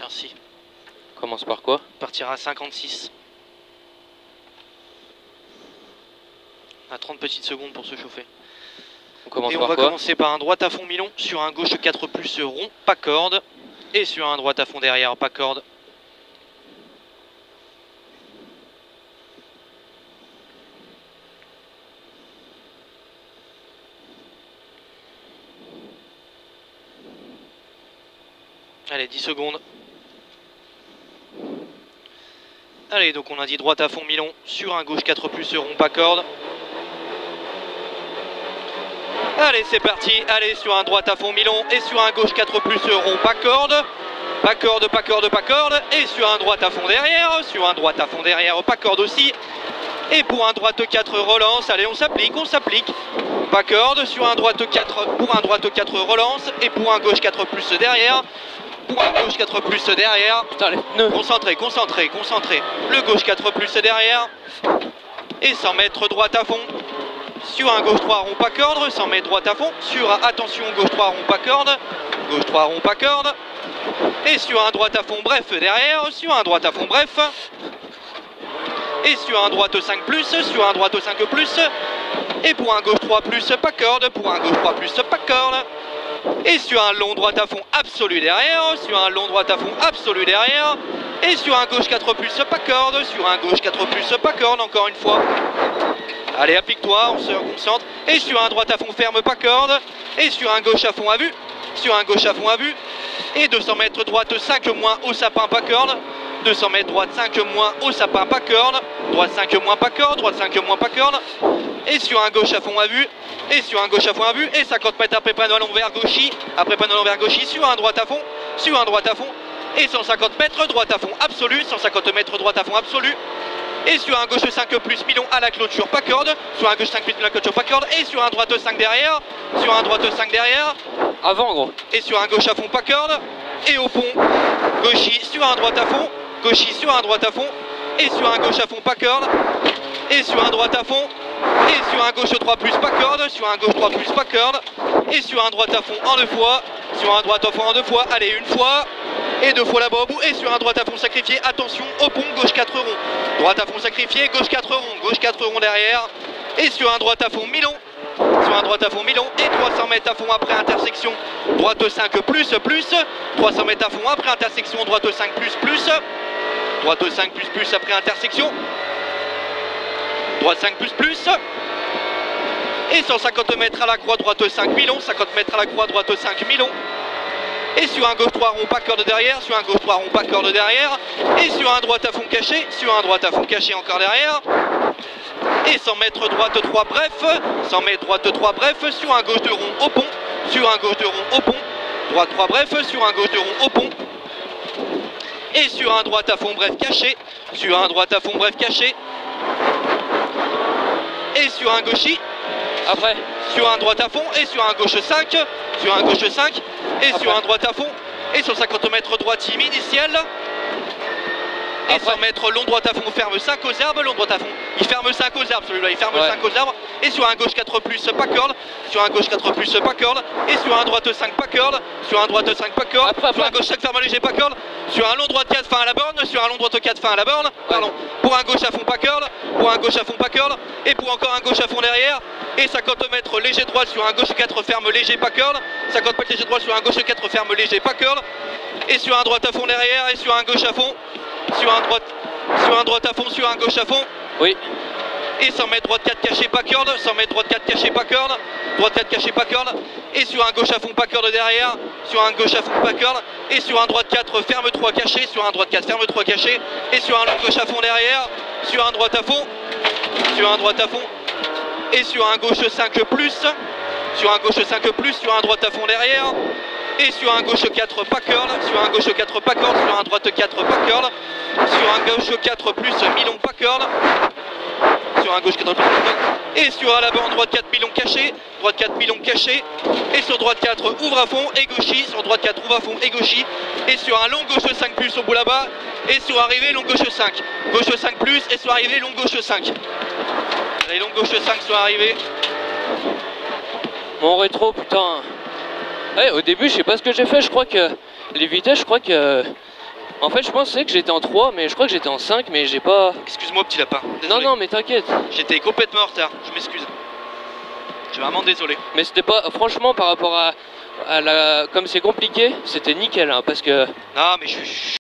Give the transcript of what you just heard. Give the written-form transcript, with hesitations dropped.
merci. On commence par quoi? Partira à 56. À 30 petites secondes pour se chauffer. On commence Et on par va quoi? commencer par un droit à fond mi-long sur un gauche 4 plus rond, pas corde. Et sur un droit à fond derrière, pas corde. Allez, 10 secondes. Allez, donc on a dit droite à fond mi-long sur un gauche 4 plus rond, pas corde. Allez, c'est parti. Allez, sur un droite à fond mi-long et sur un gauche 4 plus rond, pas corde. Pas corde, pas corde, pas corde. Et sur un droite à fond derrière. Sur un droite à fond derrière, pas corde aussi. Et pour un droite 4 relance. Allez, on s'applique, on s'applique. Pas corde. Sur un droite 4, pour un droite 4 relance. Et pour un gauche 4 plus derrière. Pour un gauche 4 plus derrière. Putain, les pneus. Concentré, concentré, concentré. Le gauche 4 plus derrière. Et 100 mètres droite à fond. Sur un gauche 3 rond pas corde. 100 mètres droite à fond. Sur un attention gauche 3 rond pas corde. Gauche 3 rond pas corde. Et sur un droite à fond bref derrière. Sur un droite à fond bref. Et sur un droite 5 plus. Sur un droite 5 plus. Et pour un gauche 3 plus pas corde. Pour un gauche 3 plus pas corde. Et sur un long droite à fond absolu derrière. Sur un long droite à fond absolu derrière. Et sur un gauche 4 plus pas corde. Sur un gauche 4 plus pas corde encore une fois. Allez, applique-toi, on se concentre. Et sur un droite à fond ferme pas corde. Et sur un gauche à fond à vue. Sur un gauche à fond à vue. Et 200 mètres droite 5 moins au sapin pas corde. 200 mètres droite 5 moins au sapin pas corde. Droite 5 moins pas corde. Droite 5 moins pas corde. Et sur un gauche à fond à vue. Et sur un gauche à fond à vue. Et 50 mètres après panneau vers gauchy. Après panneau vers gauchy. Sur un droite à fond. Sur un droite à fond. Et 150 mètres droite à fond absolu. 150 mètres droite à fond absolu. Et sur un gauche 5 plus mi-long à la clôture pas corde. Sur un gauche 5 plus à la clôture pas corde. Et sur un droite 5 derrière. Sur un droite 5 derrière. Avant, gros. Et sur un gauche à fond pas corde. Et au pont gauchy sur un droite à fond. Gauchy sur un droite à fond. Et sur un gauche à fond pas corde. Et sur un droite à fond. Et sur un gauche 3 plus pas corde. Sur un gauche 3 plus pas corde. Et sur un droite à fond en 2 fois. Sur un droite à fond en 2 fois. Allez, une fois. Et 2 fois là-bas au bout. Et sur un droite à fond sacrifié. Attention au pont gauche 4 rond. Droite à fond sacrifié. Gauche 4 rond. Gauche 4 rond derrière. Et sur un droite à fond mi-long. Sur un droite à fond mi-long. Et 300 mètres à fond après intersection. Droite 5 plus plus. 300 mètres à fond après intersection. Droite 5 plus plus. Droite 5 plus plus après intersection. Droite 5 plus plus. Et 150 mètres à la croix. Droite 5 mi-long. 50 mètres à la croix. Droite 5 mi-long. Et sur un gauche 3 rond pas corde derrière. Sur un gauche 3 rond pas corde derrière. Et sur un droite à fond caché. Sur un droite à fond caché encore derrière. Et 100 mètres droite 3 bref. 100 mètres droite 3 bref. Sur un gauche de rond au pont. Sur un gauche de rond au pont. Droite 3 bref. Sur un gauche de rond au pont. Et sur un droite à fond bref caché. Sur un droite à fond bref caché. Et sur un gauchy. Après. Sur un droite à fond. Et sur un gauche 5. Sur un gauche 5. Et Après. sur un droite à fond. Et sur 50 mètres droite initiale. Et Après. 100 mètres long droite à fond, ferme 5 aux herbes, long droite à fond. Il ferme 5 aux herbes celui-là, il ferme 5 aux herbes. Et sur un gauche 4 plus pas corde. Sur un gauche 4 plus pas corde. Et sur un droite 5 pas corde. Sur un droite 5 pas corde. Après. Sur un gauche 5 ferme léger pas corde. Sur un long droite 4 fin à la borne. Sur un long droite 4 fin à la borne. Pardon. Pour un gauche à fond pas corde. Pour un gauche à fond pas corde. Et pour encore un gauche à fond derrière. Et 50 mètres léger droite sur un gauche 4 ferme léger pas corde. 50 mètres léger droite sur un gauche 4 ferme léger pas corde. Et sur un droite à fond derrière. Et sur un gauche à fond. Sur un droite à fond, sur un gauche à fond. Oui. Et 100 mètres droite 4 caché pas corde. 100 mètres droite 4 caché pas corde. Droite 4 caché pas corde. Et sur un gauche à fond pas corde derrière. Sur un gauche à fond pas corde. Et sur un droite 4 ferme 3 caché. Sur un droite 4 ferme 3 caché. Et sur un long gauche à fond derrière. Sur un droite à fond. Sur un droite à fond. Et sur un gauche 5 plus. Sur un gauche 5 plus. Sur un droite à fond derrière. Et sur un gauche 4 pas corde. Sur un gauche 4 pas corde. Sur un droite 4 pas corde. Sur un gauche 4 plus mi-long pas corde. Sur un gauche 4 plus mi-long. Et sur à la borne droite 4 mi-long caché. Droite 4 mi-long caché. Et sur droite 4 ouvre à fond et gauchy. Sur droite 4 ouvre à fond et gauchy. Et sur un long gauche 5 plus au bout là-bas. Et sur arrivée long gauche 5. Gauche 5 plus et sur arrivée long gauche 5. Allez, long gauche 5 sur arrivée. Mon rétro, putain. Ouais, au début, je sais pas ce que j'ai fait. Je crois que les vitesses, je crois que En fait, je pensais que j'étais en 3, mais je crois que j'étais en 5, mais j'ai pas... Excuse-moi, petit lapin. Non, Désolé. non, mais t'inquiète. J'étais complètement en retard, je m'excuse. Je suis vraiment désolé. Mais c'était pas... Franchement, par rapport à la... Comme c'est compliqué, c'était nickel, hein, parce que... Non, mais je suis